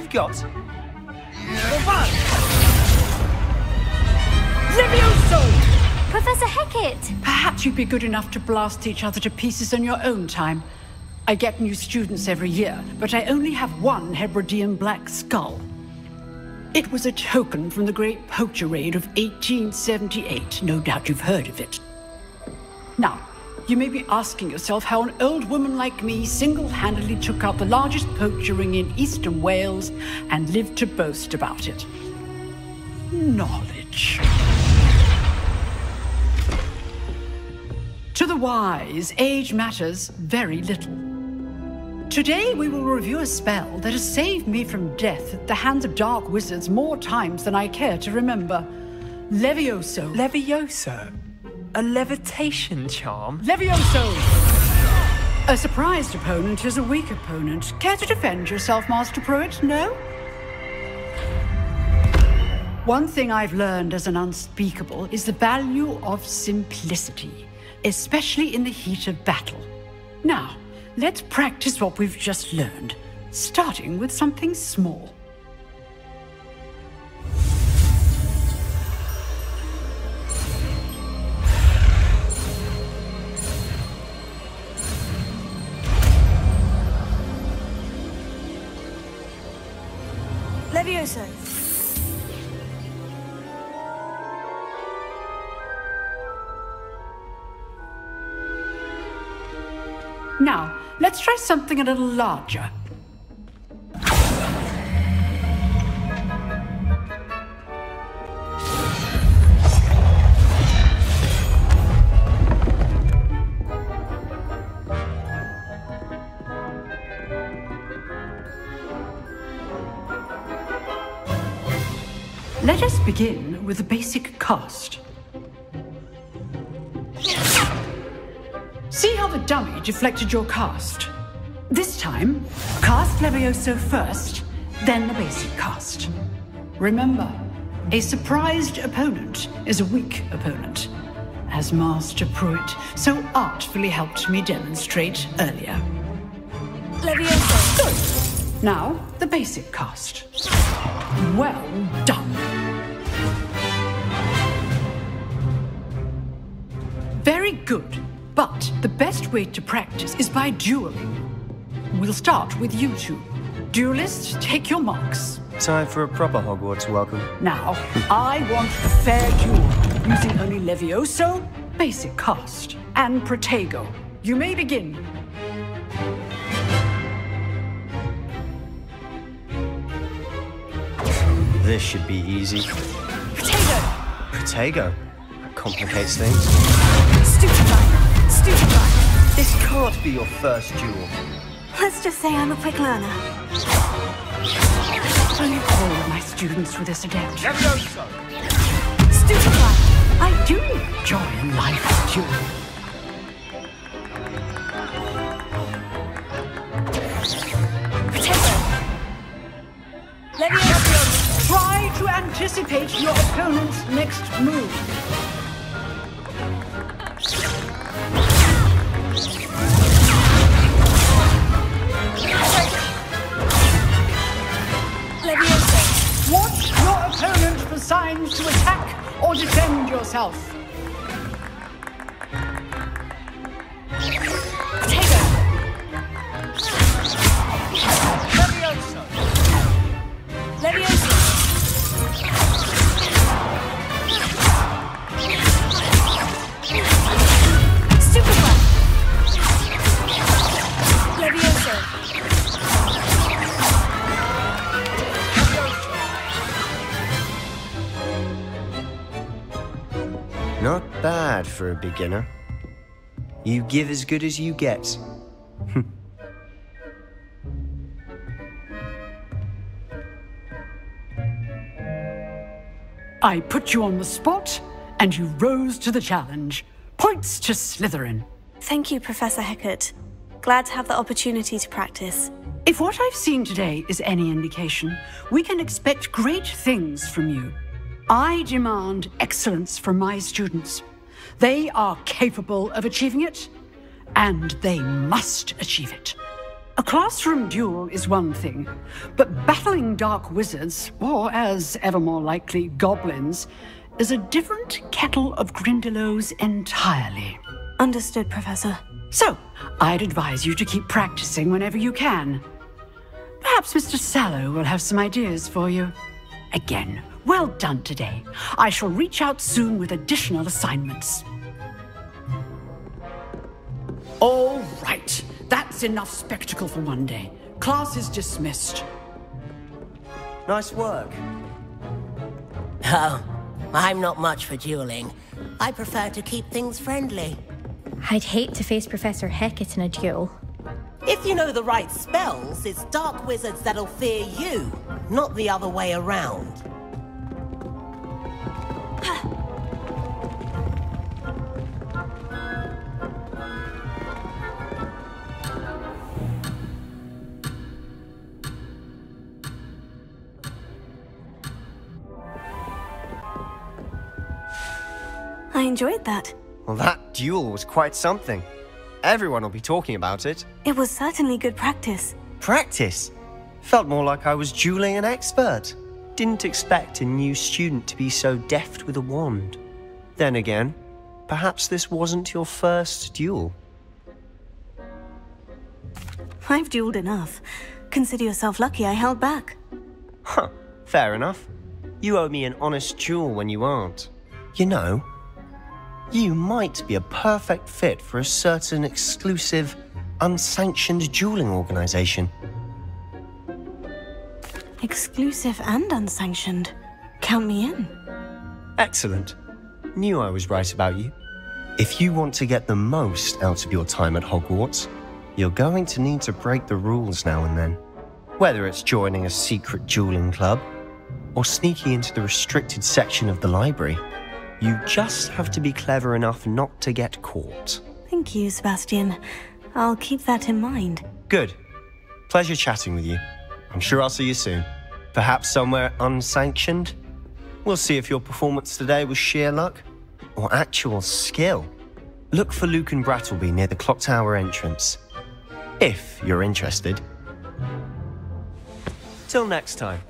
you've got. Levioso! Professor Hecat! Perhaps you'd be good enough to blast each other to pieces in your own time. I get new students every year, but I only have one Hebridean black skull. It was a token from the Great Poacher Raid of 1878. No doubt you've heard of it. Now, you may be asking yourself how an old woman like me single-handedly took out the largest poacher ring in eastern Wales and lived to boast about it. Knowledge. To the wise, age matters very little. Today we will review a spell that has saved me from death at the hands of dark wizards more times than I care to remember. Levioso. Levioso? A levitation charm? Levioso! A surprised opponent is a weak opponent. Care to defend yourself, Master Pruitt? No? One thing I've learned as an unspeakable is the value of simplicity, especially in the heat of battle. Now, let's practice what we've just learned, starting with something small. Levioso. Now, let's try something a little larger. Let us begin with the basic cast. See how the dummy deflected your cast? This time, cast Levioso first, then the basic cast. Remember, a surprised opponent is a weak opponent, as Master Pruitt so artfully helped me demonstrate earlier. Levioso. Good. Now, the basic cast. Well done. Very good. But the best way to practice is by dueling. We'll start with you two. Duelists, take your marks. Time for a proper Hogwarts welcome. Now, I want a fair duel, using only Levioso, basic cast, and Protego. You may begin. This should be easy. Protego. Protego? That complicates things. Stupefy. Stupefy. This can't be your first duel. Let's just say I'm a quick learner. Only all of my students with this adept. Levioso! Stupefy. I do enjoy life duel. Protego. Levioso. Try to anticipate your opponent's next move. Levioso. Watch your opponent for signs to attack or defend yourself. Protego. Levioso! Levioso. Stupefy. Levioso. Not bad for a beginner. You give as good as you get. I put you on the spot, and you rose to the challenge. Points to Slytherin. Thank you, Professor Hecat. Glad to have the opportunity to practice. If what I've seen today is any indication, we can expect great things from you. I demand excellence from my students. They are capable of achieving it, and they must achieve it. A classroom duel is one thing, but battling dark wizards, or as ever more likely, goblins, is a different kettle of Grindylows entirely. Understood, Professor. So, I'd advise you to keep practicing whenever you can. Perhaps Mr. Sallow will have some ideas for you. Again, well done today. I shall reach out soon with additional assignments. All right. That's enough spectacle for one day. Class is dismissed. Nice work. Oh, I'm not much for dueling. I prefer to keep things friendly. I'd hate to face Professor Hecat in a duel. If you know the right spells, it's dark wizards that'll fear you, not the other way around. I enjoyed that. Well, that duel was quite something. Everyone will be talking about it. It was certainly good practice. Practice? Felt more like I was dueling an expert. Didn't expect a new student to be so deft with a wand. Then again, perhaps this wasn't your first duel. I've dueled enough. Consider yourself lucky I held back. Huh, fair enough. You owe me an honest duel when you aren't. You know, you might be a perfect fit for a certain exclusive, unsanctioned dueling organization. Exclusive and unsanctioned. Count me in. Excellent. Knew I was right about you. If you want to get the most out of your time at Hogwarts, you're going to need to break the rules now and then. Whether it's joining a secret dueling club, or sneaking into the restricted section of the library, you just have to be clever enough not to get caught. Thank you, Sebastian. I'll keep that in mind. Good. Pleasure chatting with you. I'm sure I'll see you soon. Perhaps somewhere unsanctioned? We'll see if your performance today was sheer luck or actual skill. Look for Luke and Brattleby near the clock tower entrance, if you're interested. Till next time.